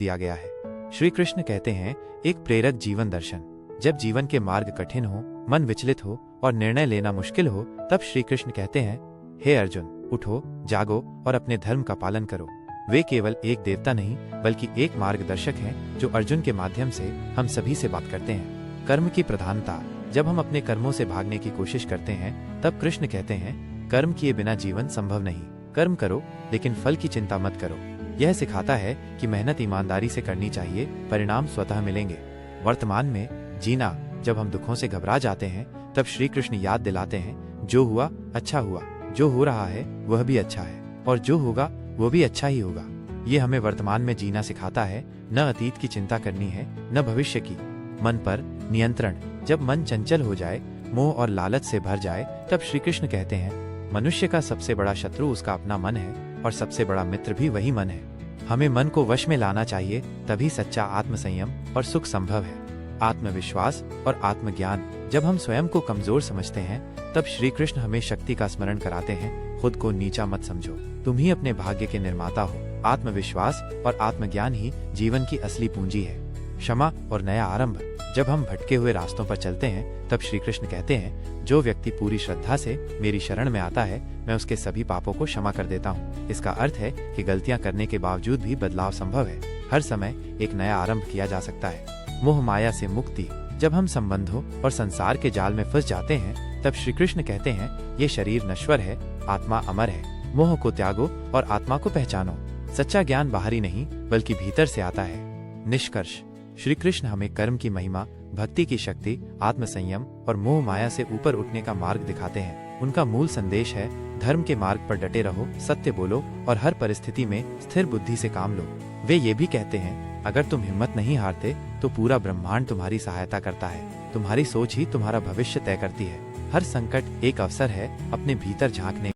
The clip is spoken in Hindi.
दिया गया है। श्री कृष्ण कहते हैं, एक प्रेरक जीवन दर्शन। जब जीवन के मार्ग कठिन हो, मन विचलित हो और निर्णय लेना मुश्किल हो, तब श्री कृष्ण कहते हैं, हे अर्जुन, उठो, जागो और अपने धर्म का पालन करो। वे केवल एक देवता नहीं बल्कि एक मार्गदर्शक हैं जो अर्जुन के माध्यम से हम सभी से बात करते हैं। कर्म की प्रधानता। जब हम अपने कर्मों से भागने की कोशिश करते हैं, तब कृष्ण कहते हैं, कर्म किए बिना जीवन संभव नहीं। कर्म करो लेकिन फल की चिंता मत करो। यह सिखाता है कि मेहनत ईमानदारी से करनी चाहिए, परिणाम स्वतः मिलेंगे। वर्तमान में जीना। जब हम दुखों से घबरा जाते हैं, तब श्री कृष्ण याद दिलाते हैं, जो हुआ अच्छा हुआ, जो हो रहा है वह भी अच्छा है और जो होगा वो भी अच्छा ही होगा। ये हमें वर्तमान में जीना सिखाता है, न अतीत की चिंता करनी है न भविष्य की। मन पर नियंत्रण। जब मन चंचल हो जाए, मोह और लालच से भर जाए, तब श्री कृष्ण कहते हैं, मनुष्य का सबसे बड़ा शत्रु उसका अपना मन है और सबसे बड़ा मित्र भी वही मन है। हमें मन को वश में लाना चाहिए, तभी सच्चा आत्मसंयम और सुख संभव है। आत्मविश्वास और आत्मज्ञान। जब हम स्वयं को कमजोर समझते हैं, तब श्री कृष्ण हमें शक्ति का स्मरण कराते हैं, खुद को नीचा मत समझो, तुम ही अपने भाग्य के निर्माता हो। आत्मविश्वास और आत्मज्ञान ही जीवन की असली पूंजी है। क्षमा और नया आरंभ। जब हम भटके हुए रास्तों पर चलते हैं, तब श्री कृष्ण कहते हैं, जो व्यक्ति पूरी श्रद्धा से मेरी शरण में आता है, मैं उसके सभी पापों को क्षमा कर देता हूँ। इसका अर्थ है कि गलतियां करने के बावजूद भी बदलाव संभव है। हर समय एक नया आरंभ किया जा सकता है। मोह माया से मुक्ति। जब हम संबंधों और संसार के जाल में फंस जाते हैं, तब श्री कृष्ण कहते हैं, ये शरीर नश्वर है, आत्मा अमर है। मोह को त्यागो और आत्मा को पहचानो। सच्चा ज्ञान बाहरी नहीं बल्कि भीतर से आता है। निष्कर्ष। श्री कृष्ण हमें कर्म की महिमा, भक्ति की शक्ति, आत्मसंयम और मोह माया से ऊपर उठने का मार्ग दिखाते हैं। उनका मूल संदेश है, धर्म के मार्ग पर डटे रहो, सत्य बोलो और हर परिस्थिति में स्थिर बुद्धि से काम लो। वे ये भी कहते हैं, अगर तुम हिम्मत नहीं हारते तो पूरा ब्रह्मांड तुम्हारी सहायता करता है। तुम्हारी सोच ही तुम्हारा भविष्य तय करती है। हर संकट एक अवसर है अपने भीतर झांकने